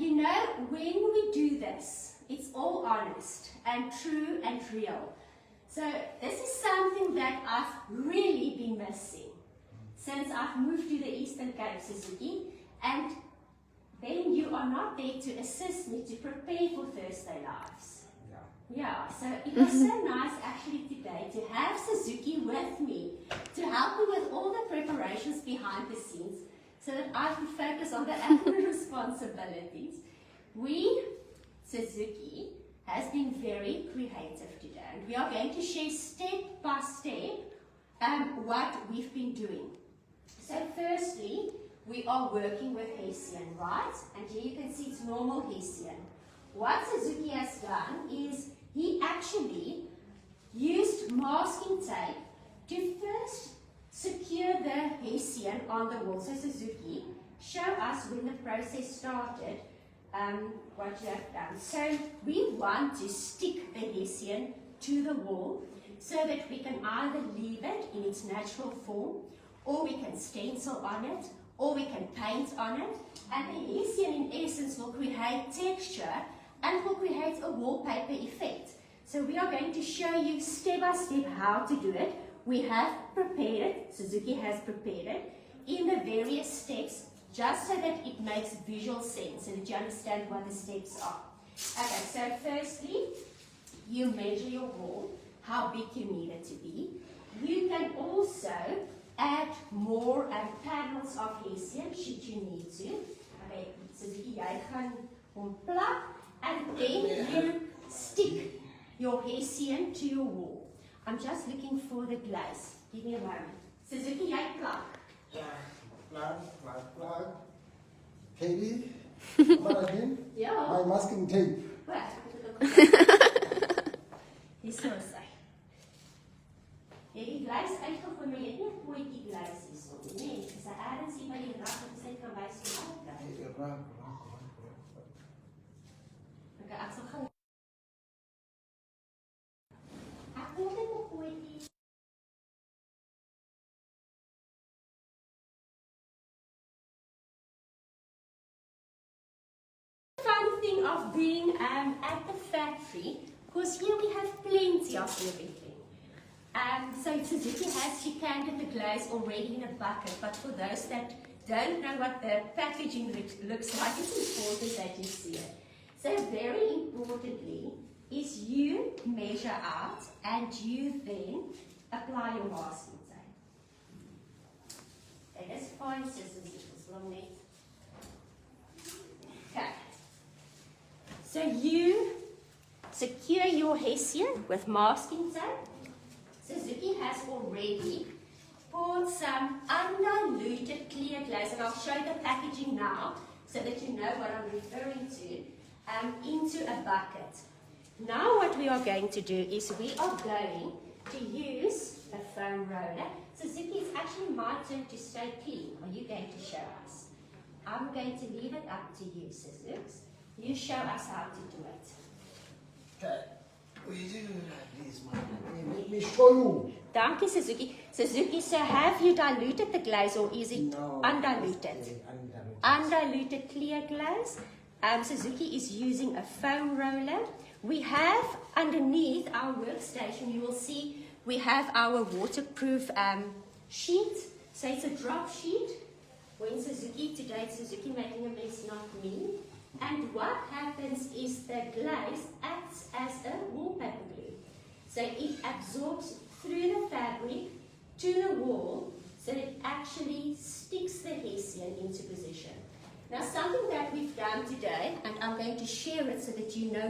you know, when we do this, it's all honest and true and real. So this is something that I've really been missing since I've moved to the Eastern Cape, Suzuki, and then you are not there to assist me to prepare for Thursday Lives. Yeah, so it was so nice actually today to have Suzuki with me to help me with all the preparations behind the scenes so that I can focus on the admin responsibilities. Suzuki, has been very creative today, and we are going to share step by step what we've been doing. So firstly, we are working with hessian, right? And here you can see it's normal hessian. What Suzuki has done is he actually used masking tape to first secure the hessian on the wall. So Suzuki, show us when the process started what you have done. So we want to stick the hessian to the wall so that we can either leave it in its natural form, or we can stencil on it, or we can paint on it. And the hessian in essence will create texture and will create a wallpaper effect. So we are going to show you step by step how to do it. We have prepared it, Suzuki has prepared it, in the various steps, just so that it makes visual sense, so that you understand what the steps are. Okay, so firstly, you measure your wall, how big you need it to be. You can also add more panels of hessian, should you need to. Okay, Suzuki, jy gaan hom plak, and then you stick your hessian to your wall. I'm just looking for the glaze. Give me a moment. Suzuki, jy plak. Plug. Katie, what again? Yeah. My masking tape. Wat? Hier so sy. Jy die glaze uitgegooi, maar jy het nie 'n potjie glaze hierso nie. Nee, dis 'n ergens hier by die rak wat sy kan wys hoe dit gaan. Okay, ek sal gaan. Ek wil net 'n potjie. Fun thing of being at the factory, because here we have plenty of everything. So Suzuki has decanted the glaze already in a bucket, but for those that don't know what the packaging looks like, it's important that you see it. So very importantly is you measure out and you then apply your masking tape. It is fine, scissors, it's long net. Okay. So you secure your hessian with masking tape. Suzuki has already poured some undiluted clear glaze, and I'll show you the packaging now so that you know what I'm referring to, into a bucket. Now what we are going to do is we are going to use a foam roller. Suzuki, it's actually my turn to stay clean. Are you going to show us? I'm going to leave it up to you, Suzuki. You show us how to do it. Okay. We do like this, man. Let me show you. Dankie, Suzuki. Suzuki, so have you diluted the glaze, or is it undiluted? Undiluted clear glaze. Suzuki is using a foam roller. We have underneath our workstation, you will see we have our waterproof sheet. So it's a drop sheet. When Suzuki, today it's Suzuki making a mess, not me. And what happens is the glaze acts as a wallpaper glue. So it absorbs through the fabric to the wall, so it actually sticks the hessian into position. Now something that we've done today, and I'm going to share it so that you know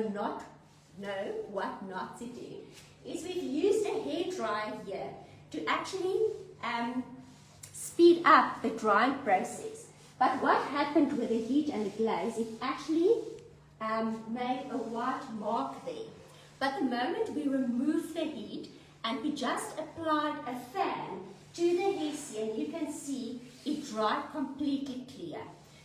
what not to do, is we've used a hairdryer here to actually speed up the drying process. But what happened with the heat and the glaze, it actually made a white mark there. But the moment we removed the heat and we just applied a fan to the hessian, you can see it dried completely clear.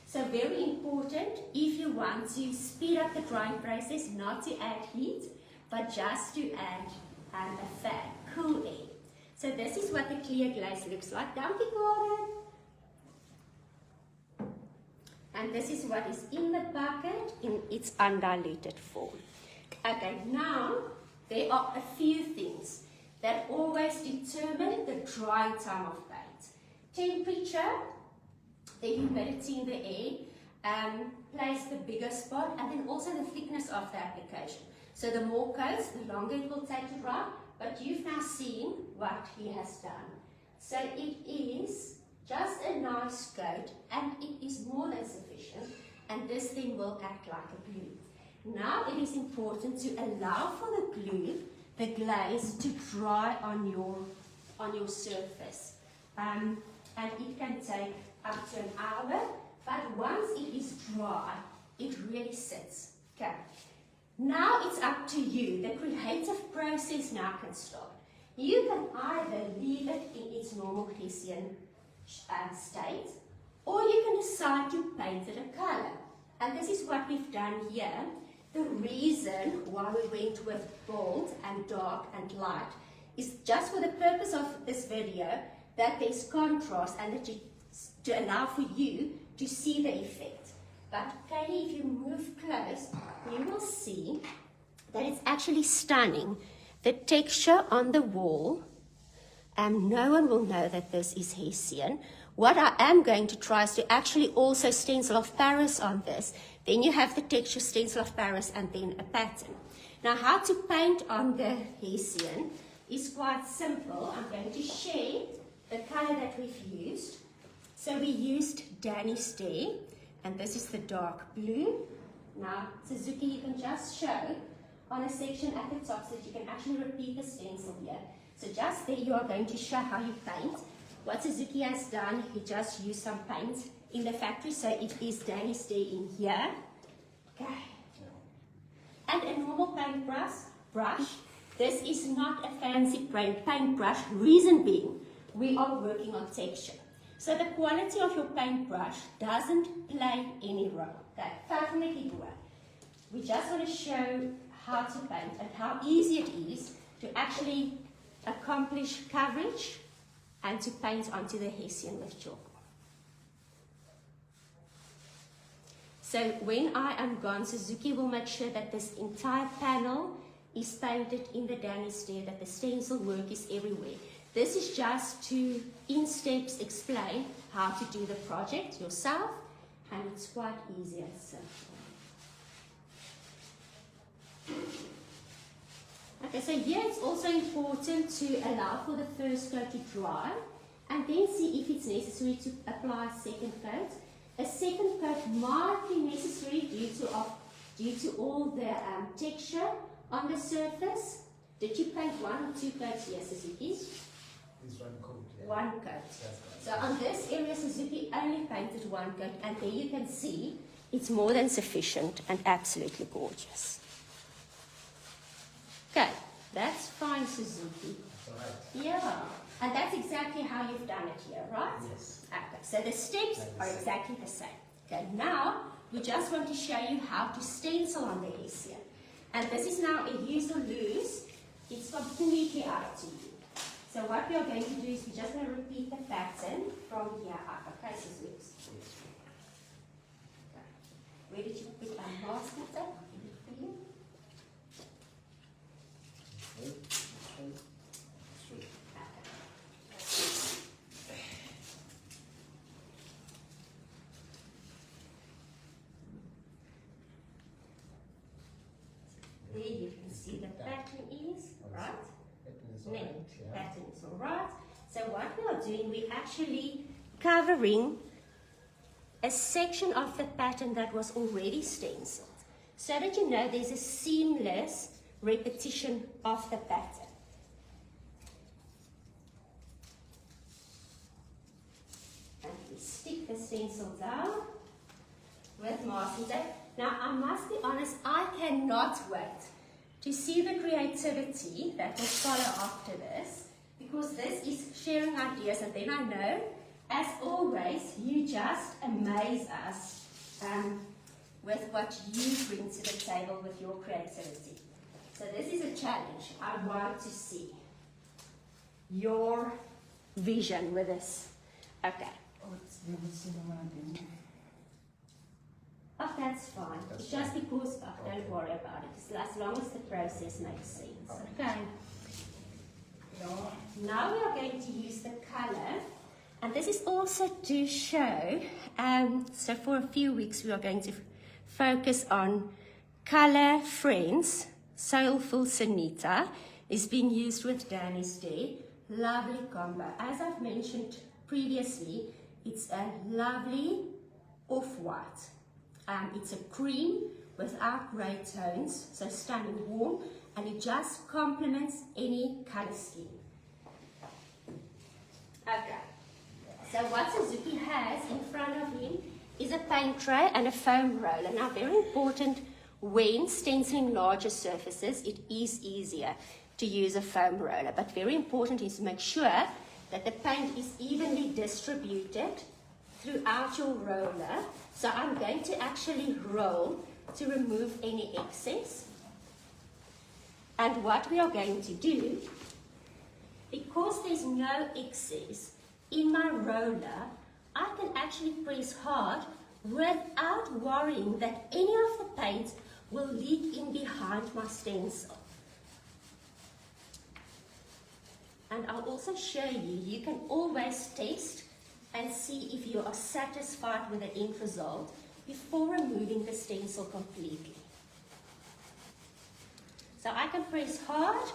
So very important, if you want to speed up the drying process, not to add heat, but just to add a fan, cool air. So this is what the clear glaze looks like. Dankie, Gordon. And this is what is in the bucket. its undiluted form. Okay, now there are a few things that always determine the drying time of paint. Temperature, the humidity in the air, plays the biggest part, and then also the thickness of the application. So the more coats, the longer it will take to dry, but you've now seen what he has done. So it is just a nice coat, and it is more than sufficient, and this thing will act like a glue. Now it is important to allow for the glue, the glaze, to dry on your surface. And it can take up to an hour, but once it is dry, it really sits. Okay. Now it's up to you. The creative process now can start. You can either leave it in its normal hessian state, or you can decide to paint it a colour. And this is what we've done here. The reason why we went with bold and dark and light is just for the purpose of this video, that there's contrast and that to allow for you to see the effect. But Kaylee, if you move close, you will see that it's actually stunning. The texture on the wall, no one will know that this is hessian. What I am going to try is to actually also stencil of Paris on this. Then you have the texture, stencil of Paris, and then a pattern. Now, how to paint on the hessian is quite simple. I'm going to share the color that we've used. So we used Danny's Day, and this is the dark blue. Now, Suzuki, you can just show on a section at the top so that you can actually repeat the stencil here. So just there you are going to show how you paint. What Suzuki has done, he just used some paint in the factory, so it is Danny's Day in here. Okay. And a normal paintbrush. This is not a fancy paintbrush, reason being, we are working on texture. So the quality of your paintbrush doesn't play any role. Okay, definitely do it. We just want to show how to paint and how easy it is to actually accomplish coverage and to paint onto the hessian with chalk. So when I am gone, Suzuki will make sure that this entire panel is painted in the Danny stair, that the stencil work is everywhere. This is just to, in steps, explain how to do the project yourself, and it's quite easy and simple. Okay, so here it's also important to allow for the first coat to dry, and then see if it's necessary to apply a second coat. A second coat might be necessary due to all the texture on the surface. Did you paint one or two coats here, Suzuki? It's one coat. Yeah. One coat. So on this area, Suzuki only painted one coat, and there you can see it's more than sufficient and absolutely gorgeous. Okay, that's fine, Suzuki. That's all right. Yeah, and that's exactly how you've done it here, right? Yes. Okay, so the steps are exactly the same. Okay, now we just want to show you how to stencil on the hessian. And this is now a use or lose. It's completely up to you. So what we are going to do is we're just going to repeat the pattern from here up. Okay, Suzuki. Okay. Where did you put our mask at? There you can see the pattern is, right? Pattern is all right. So what we are doing, we're actually covering a section of the pattern that was already stenciled, so that you know there's a seamless repetition of the pattern. And we stick the stencil down with masking tape. Now, I must be honest, I cannot wait to see the creativity that will follow after this, because this is sharing ideas, and then I know, as always, you just amaze us with what you bring to the table with your creativity. So this is a challenge. I want to see your vision with this. Okay. Oh, that's fine. That's It's just fine. because, don't Okay. worry about it. As long as the process makes sense. Okay. Okay. Now we are going to use the color. And this is also to show, so for a few weeks we are going to focus on Color Friends. Soulful Sanita is being used with Danny's Day. Lovely combo. As I've mentioned previously, it's a lovely off-white. It's a cream without grey tones, so stunning warm, and it just complements any color scheme. Okay. So what Suzuki has in front of him is a paint tray and a foam roller. Now, very important, when stenciling larger surfaces, it is easier to use a foam roller. But very important is to make sure that the paint is evenly distributed throughout your roller. So I'm going to actually roll to remove any excess. And what we are going to do, because there's no excess in my roller, I can actually press hard without worrying that any of the paint will leak in behind my stencil. And I'll also show you, you can always test and see if you are satisfied with the end result before removing the stencil completely. So I can press hard.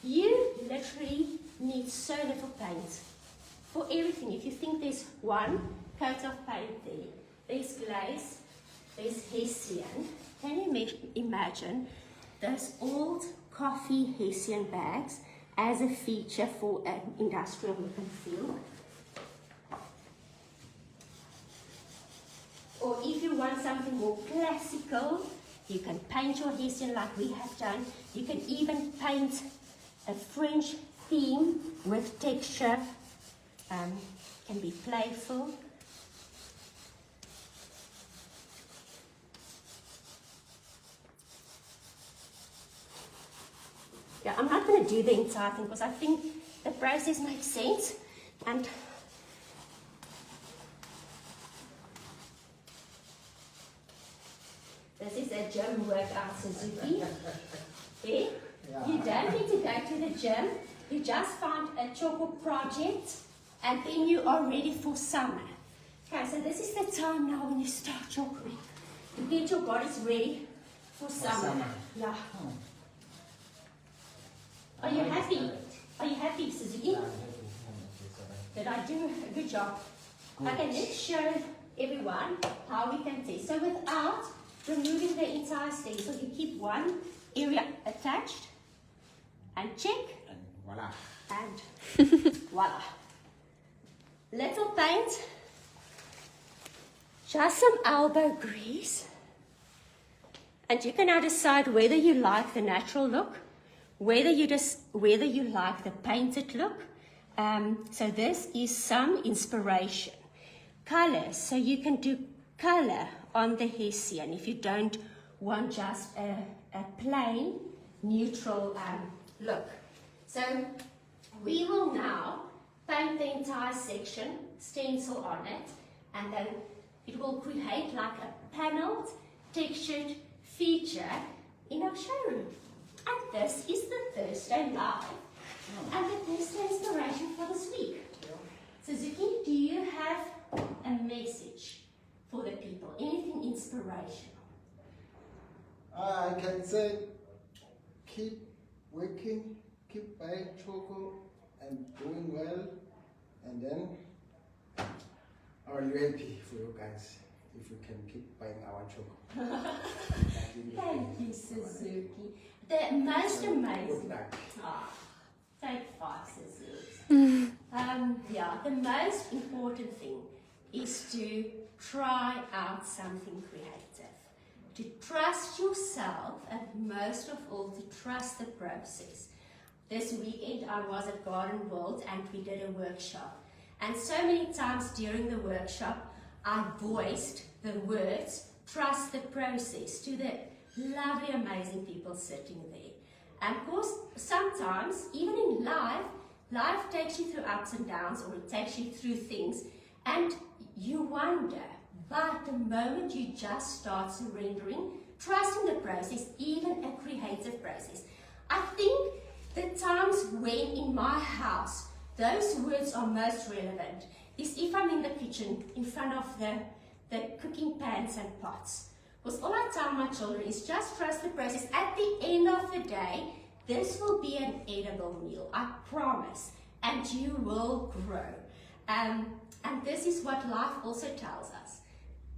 You literally need so little paint for everything. If you think there's one coat of paint there, there's glaze, there's hessian. Can you imagine those old coffee hessian bags as a feature for an industrial look and feel? Or if you want something more classical, you can paint your hessian like we have done. You can even paint a French theme with texture. Can be playful. Yeah, I'm not going to do the entire thing because I think the process makes sense. And this is a gym workout, Suzuki. Okay? Yeah. You don't need to go to the gym. You just found a Tjhoko project and then you are ready for summer. Okay, so this is the time now when you start your week. You get your bodies ready for summer. Yeah. Oh. Are you happy? Are you happy, Suzuki? Yeah, I'm happy. Did I do a good job? Good. Okay, let's show everyone how we can test. So without removing the entire stencil, you keep one area attached and check And voila. and voila. Little paint, just some elbow grease, and you can now decide whether you like the natural look, whether you like the painted look. So this is some inspiration. Colors, so you can do color on the hessian if you don't want just a plain neutral look. So we will now paint the entire section, stencil on it, and then it will create like a paneled, textured feature in our showroom. And this is the Thursday Live, and the Thursday inspiration for this week. Suzuki, do you have a message for the people? Anything inspirational? I can say, keep working, keep buying Tjhoko and doing well, and then are you happy for you guys if you can keep buying our Tjhoko? Thank you, Suzuki. The most amazing. Good luck. Ah, take 5, Suzuki. Yeah, the most important thing is to try out something creative, to trust yourself, and most of all, to trust the process. This weekend I was at Garden World and we did a workshop. And so many times during the workshop, I voiced the words, trust the process, to the lovely, amazing people sitting there. And of course, sometimes, even in life takes you through ups and downs, or it takes you through things, and you wonder, But the moment you just start surrendering, trusting the process, even a creative process, I think the times when in my house those words are most relevant is if I'm in the kitchen in front of the cooking pans and pots. Because all I tell my children is just trust the process. At the end of the day, this will be an edible meal, I promise, and you will grow. And this is what life also tells us.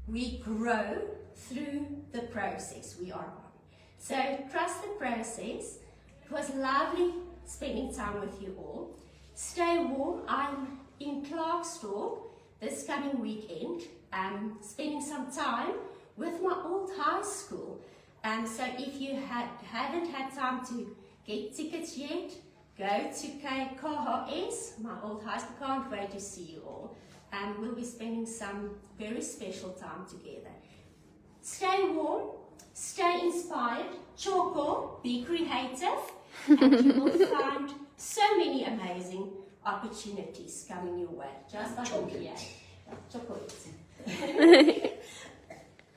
We grow through the process we are on. So trust the process. It was lovely spending time with you all. Stay warm. I'm in Clarkstor this coming weekend, spending some time with my old high school. So if you haven't had time to get tickets yet, go to KHS, my old high school. Can't wait to see you all. We'll be spending some very special time together. Stay warm, stay inspired, Tjhoko, be creative, and you will find so many amazing opportunities coming your way, just like here. Tjhoko.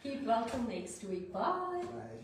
Keep welcome next week. Bye. Bye.